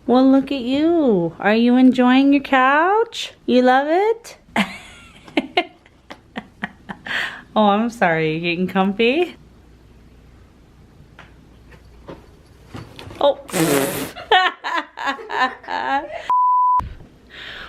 Well, look at you. Are you enjoying your couch? You love it? Oh, I'm sorry. You getting comfy? Oh.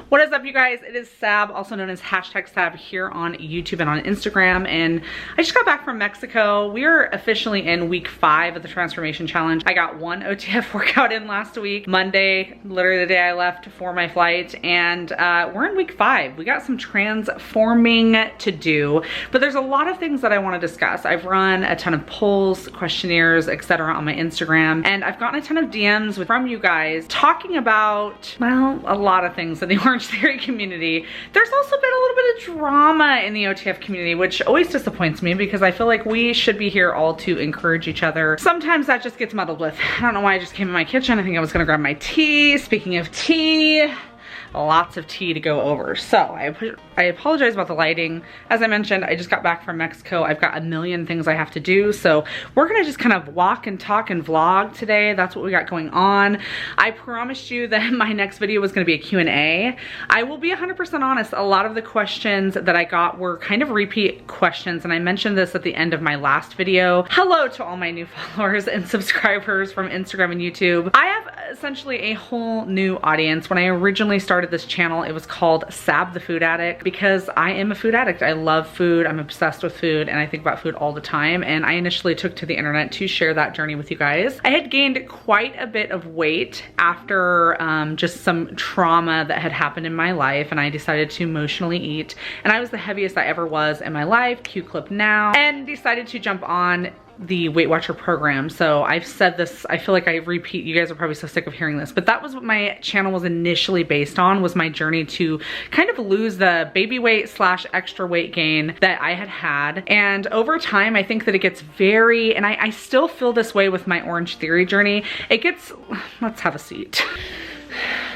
What is up, you guys? It is Sab, also known as #Sab here on YouTube and on Instagram. And I just got back from Mexico. We are officially in week 5 of the transformation challenge. I got one OTF workout in last week, Monday, literally the day I left for my flight. And we're in week 5. We got some transforming to do, but there's a lot of things that I want to discuss. I've run a ton of polls, questionnaires, etc. on my Instagram, and I've gotten a ton of DMs from you guys talking about, well, a lot of things in the OrangeTheory community. There's also been a little bit of drama in the OTF community, which always disappoints me because I feel like we should be here all to encourage each other. Sometimes that just gets muddled with. I don't know why I just came in my kitchen. I think I was gonna grab my tea. Speaking of tea, lots of tea to go over. So I apologize about the lighting. As I mentioned, I just got back from Mexico. I've got a million things I have to do. So we're gonna just kind of walk and talk and vlog today. That's what we got going on. I promised you that my next video was gonna be a Q&A. I will be 100% honest. A lot of the questions that I got were kind of repeat questions. And I mentioned this at the end of my last video. Hello to all my new followers and subscribers from Instagram and YouTube. I have essentially a whole new audience. When I originally started this channel, it was called Sab the Food Addict because I am a food addict. I love food. I'm obsessed with food and I think about food all the time. And I initially took to the internet to share that journey with you guys. I had gained quite a bit of weight after just some trauma that had happened in my life, and I decided to emotionally eat. And I was the heaviest I ever was in my life, Q clip now, and decided to jump on the Weight Watcher program. So I've said this, I feel like I repeat, you guys are probably so sick of hearing this, but that was what my channel was initially based on, was my journey to kind of lose the baby weight / extra weight gain that I had. And over time, I think that it gets very, and I still feel this way with my OrangeTheory journey, it gets, let's have a seat.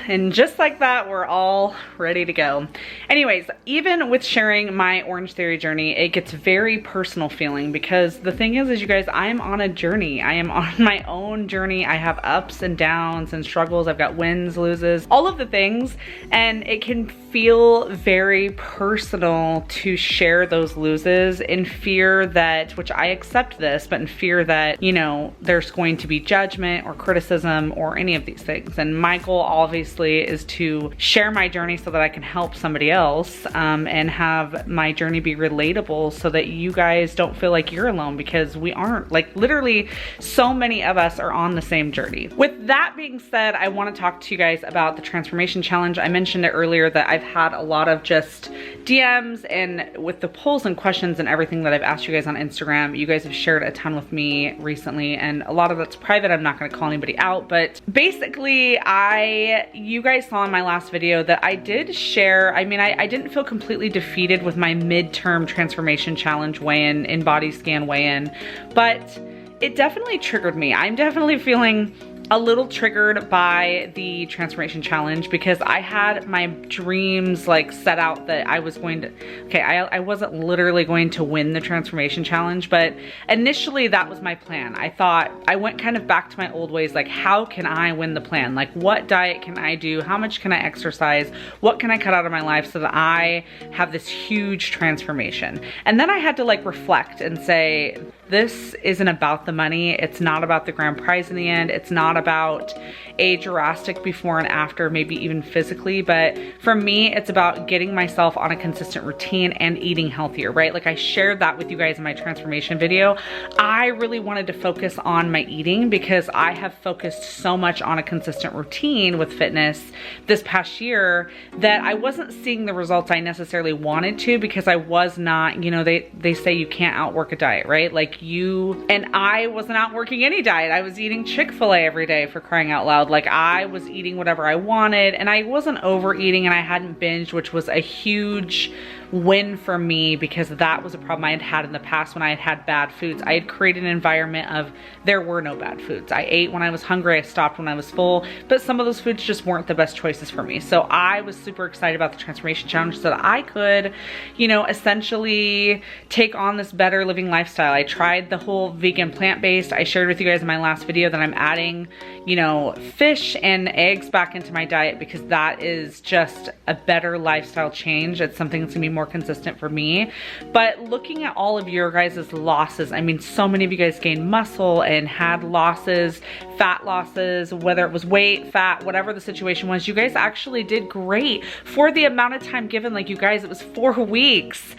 And just like that, we're all ready to go. Anyways, even with sharing my OrangeTheory journey, it gets very personal feeling because the thing is you guys, I am on a journey. I am on my own journey. I have ups and downs and struggles. I've got wins, loses, all of the things. And it can feel very personal to share those loses in fear that, which I accept this, but in fear that, you know, there's going to be judgment or criticism or any of these things. And my goal obviously is to share my journey so that I can help somebody else and have my journey be relatable so that you guys don't feel like you're alone, because we aren't. Like, literally so many of us are on the same journey. With that being said, I want to talk to you guys about the transformation challenge. I mentioned it earlier that I've had a lot of just DMs, and with the polls and questions and everything that I've asked you guys on Instagram, you guys have shared a ton with me recently, and a lot of that's private. I'm not going to call anybody out, but basically you guys saw in my last video that I did share, I mean, I didn't feel completely defeated with my midterm transformation challenge weigh-in, in-body scan weigh-in, but it definitely triggered me. I'm definitely feeling a little triggered by the transformation challenge because I had my dreams like set out that I was going to, okay, I wasn't literally going to win the transformation challenge, but initially that was my plan. I thought, I went kind of back to my old ways, like how can I win the plan? Like what diet can I do? How much can I exercise? What can I cut out of my life so that I have this huge transformation? And then I had to like reflect and say, this isn't about the money. It's not about the grand prize in the end. It's not about a drastic before and after, maybe even physically, but for me, it's about getting myself on a consistent routine and eating healthier, right? Like I shared that with you guys in my transformation video. I really wanted to focus on my eating because I have focused so much on a consistent routine with fitness this past year that I wasn't seeing the results I necessarily wanted to, because I was not, you know, they say you can't outwork a diet, right? Like I wasn't outworking any diet. I was eating Chick-fil-A every day, for crying out loud. Like I was eating whatever I wanted, and I wasn't overeating, and I hadn't binged, which was a huge win for me because that was a problem I had had in the past when I had had bad foods. I had created an environment of there were no bad foods. I ate when I was hungry, I stopped when I was full, but some of those foods just weren't the best choices for me. So I was super excited about the transformation challenge so that I could, you know, essentially take on this better living lifestyle. I tried tried the whole vegan plant-based. I shared with you guys in my last video that I'm adding, you know, fish and eggs back into my diet because that is just a better lifestyle change. It's something that's gonna be more consistent for me. But looking at all of your guys' losses, I mean, so many of you guys gained muscle and had losses, fat losses, whether it was weight, fat, whatever the situation was, you guys actually did great for the amount of time given. Like, you guys, it was 4 weeks.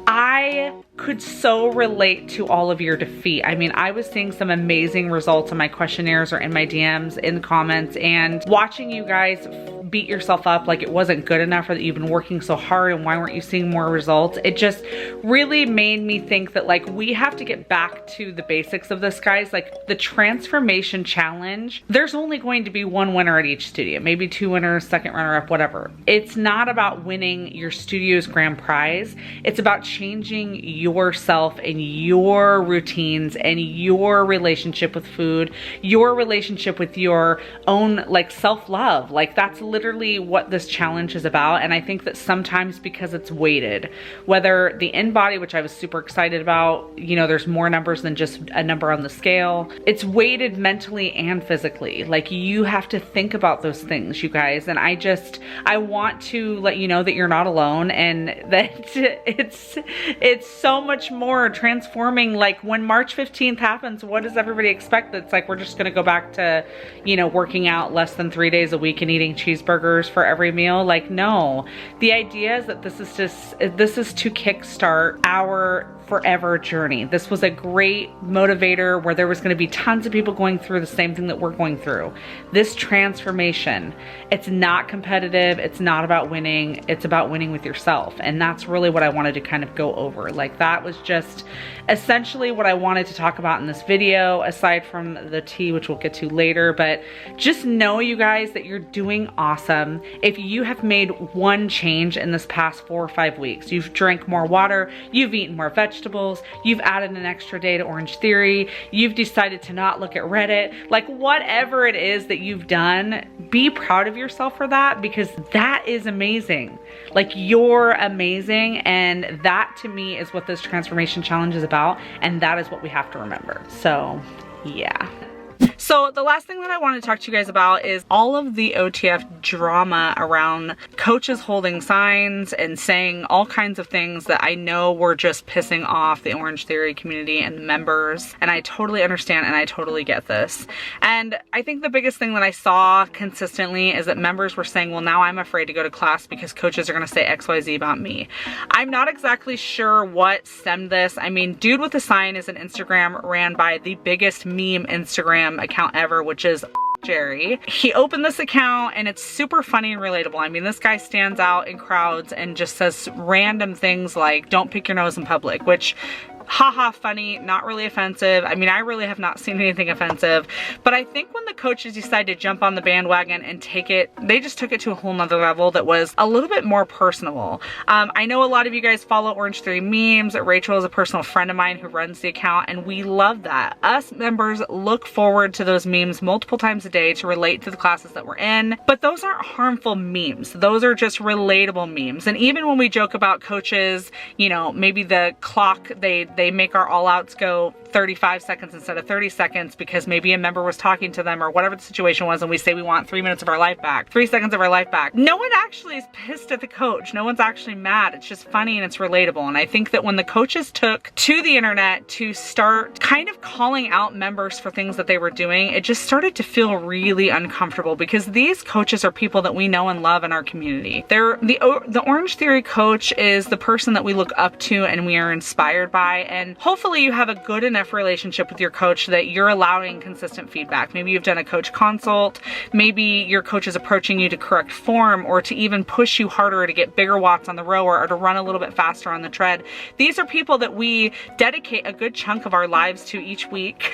I could so relate to all of your defeat. I mean, I was seeing some amazing results in my questionnaires or in my DMs, in the comments, and watching you guys beat yourself up like it wasn't good enough, or that you've been working so hard and why weren't you seeing more results. It just really made me think that, like, we have to get back to the basics of this, guys. Like, the transformation challenge, there's only going to be 1 winner at each studio, maybe 2 winners, second runner up, whatever. It's not about winning your studio's grand prize. It's about changing yourself and your routines and your relationship with food, your relationship with your own, like, self-love. Like, that's literally what this challenge is about. And I think that sometimes, because it's weighted, whether the InBody, which I was super excited about, you know, there's more numbers than just a number on the scale. It's weighted mentally and physically. Like, you have to think about those things, you guys. And I want to let you know that you're not alone, and that it's so much more transforming. Like, when March 15th happens, what does everybody expect? It's like, we're just gonna go back to, you know, working out less than 3 days a week and eating cheeseburgers for every meal. Like, no. The idea is that this is to kickstart our forever journey. This was a great motivator where there was going to be tons of people going through the same thing that we're going through. This transformation, it's not competitive. It's not about winning. It's about winning with yourself. And that's really what I wanted to kind of go over. Like, that was just essentially what I wanted to talk about in this video, aside from the tea, which we'll get to later. But just know, you guys, that you're doing awesome. If you have made one change in this past 4 or 5 weeks, you've drank more water, you've eaten more vegetables, you've added an extra day to OrangeTheory, you've decided to not look at Reddit, like, whatever it is that you've done, be proud of yourself for that, because that is amazing. Like, you're amazing, and that to me is what this transformation challenge is about, and that is what we have to remember. So yeah. So the last thing that I want to talk to you guys about is all of the OTF drama around coaches holding signs and saying all kinds of things that I know were just pissing off the OrangeTheory community and the members. And I totally understand, and I totally get this. And I think the biggest thing that I saw consistently is that members were saying, well, now I'm afraid to go to class because coaches are going to say XYZ about me. I'm not exactly sure what stemmed this. I mean, Dude with a Sign is an Instagram ran by the biggest meme Instagram account ever, which is Jerry. He opened this account and it's super funny and relatable. I mean, this guy stands out in crowds and just says random things like, don't pick your nose in public, which, haha, funny, not really offensive. I mean, I really have not seen anything offensive, but I think when the coaches decided to jump on the bandwagon and take it, they just took it to a whole nother level that was a little bit more personal. I know a lot of you guys follow OrangeTheory memes. Rachel is a personal friend of mine who runs the account, and we love that. Us members look forward to those memes multiple times a day to relate to the classes that we're in, but those aren't harmful memes. Those are just relatable memes. And even when we joke about coaches, you know, maybe the clock, they make our all outs go 35 seconds instead of 30 seconds because maybe a member was talking to them or whatever the situation was, and we say we want 3 minutes of our life back, 3 seconds of our life back. No one actually is pissed at the coach. No one's actually mad. It's just funny and it's relatable. And I think that when the coaches took to the internet to start kind of calling out members for things that they were doing, it just started to feel really uncomfortable, because these coaches are people that we know and love in our community. The OrangeTheory coach is the person that we look up to and we are inspired by, and hopefully you have a good enough relationship with your coach that you're allowing consistent feedback. Maybe you've done a coach consult, maybe your coach is approaching you to correct form or to even push you harder to get bigger watts on the rower or to run a little bit faster on the tread. These are people that we dedicate a good chunk of our lives to each week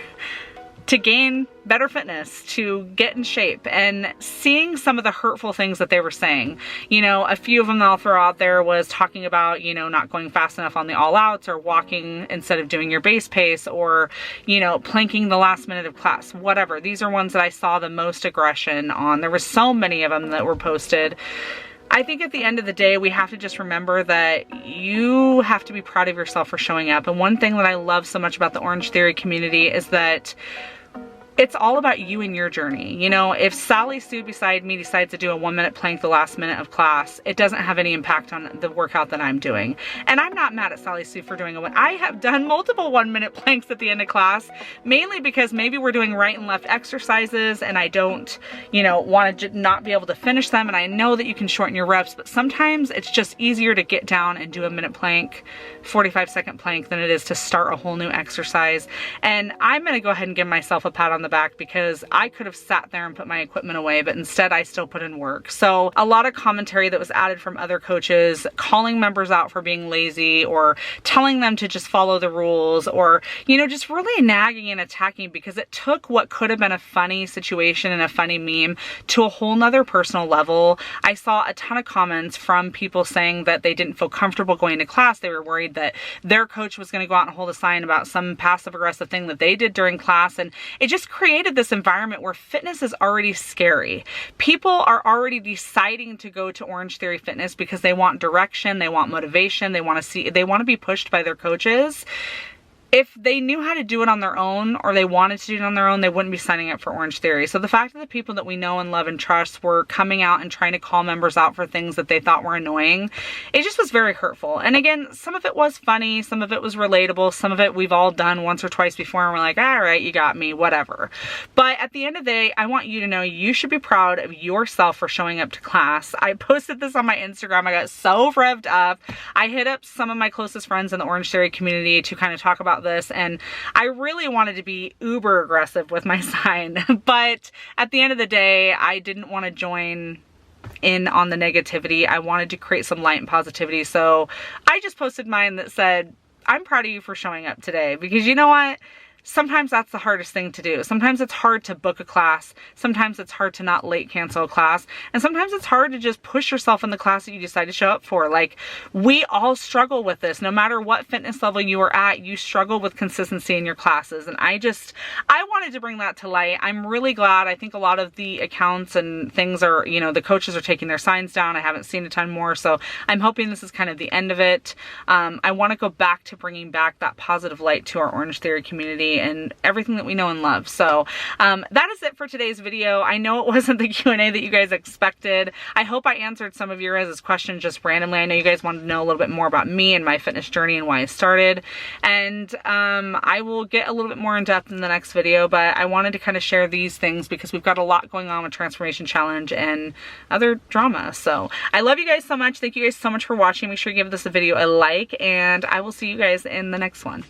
to gain better fitness, to get in shape. And seeing some of the hurtful things that they were saying, you know, a few of them that I'll throw out there was talking about, you know, not going fast enough on the all outs, or walking instead of doing your base pace, or, you know, planking the last minute of class, whatever. These are ones that I saw the most aggression on. There were so many of them that were posted. I think at the end of the day, we have to just remember that you have to be proud of yourself for showing up. And one thing that I love so much about the Orange Theory community is that it's all about you and your journey. You know, if Sally Sue beside me decides to do a 1-minute plank the last minute of class, it doesn't have any impact on the workout that I'm doing. And I'm not mad at Sally Sue for doing a one. I have done multiple 1-minute planks at the end of class, mainly because maybe we're doing right and left exercises and I don't, you know, want to not be able to finish them. And I know that you can shorten your reps, but sometimes it's just easier to get down and do a minute plank, 45-second plank, than it is to start a whole new exercise. And I'm going to go ahead and give myself a pat on the back because I could have sat there and put my equipment away, but instead I still put in work. So a lot of commentary that was added from other coaches, calling members out for being lazy or telling them to just follow the rules, or, you know, just really nagging and attacking, because it took what could have been a funny situation and a funny meme to a whole nother personal level. I saw a ton of comments from people saying that they didn't feel comfortable going to class. They were worried that their coach was going to go out and hold a sign about some passive aggressive thing that they did during class. And it just created this environment where fitness is already scary. People are already deciding to go to Orange Theory Fitness because they want direction, they want motivation, they want to be pushed by their coaches. If they knew how to do it on their own, or they wanted to do it on their own, they wouldn't be signing up for Orange Theory. So the fact that the people that we know and love and trust were coming out and trying to call members out for things that they thought were annoying, it just was very hurtful. And again, some of it was funny, some of it was relatable, some of it we've all done once or twice before and we're like, all right, you got me, whatever. But at the end of the day, I want you to know you should be proud of yourself for showing up to class. I posted this on my Instagram. I got so revved up. I hit up some of my closest friends in the Orange Theory community to kind of talk about this, and I really wanted to be uber aggressive with my sign, but at the end of the day, I didn't want to join in on the negativity. I wanted to create some light and positivity, so I just posted mine that said, I'm proud of you for showing up today, because you know what? Sometimes that's the hardest thing to do. Sometimes it's hard to book a class. Sometimes it's hard to not late cancel a class. And sometimes it's hard to just push yourself in the class that you decide to show up for. Like, we all struggle with this. No matter what fitness level you are at, you struggle with consistency in your classes. And I wanted to bring that to light. I'm really glad. I think a lot of the accounts and things are, you know, the coaches are taking their signs down. I haven't seen a ton more. So I'm hoping this is kind of the end of it. I want to go back to bringing back that positive light to our Orange Theory community and everything that we know and love. So that is it for today's video. I know it wasn't the Q&A that you guys expected. I hope I answered some of your guys' questions just randomly. I know you guys wanted to know a little bit more about me and my fitness journey and why I started. And I will get a little bit more in depth in the next video, but I wanted to kind of share these things because we've got a lot going on with Transformation Challenge and other drama. So I love you guys so much. Thank you guys so much for watching. Make sure you give this video a like, and I will see you guys in the next one.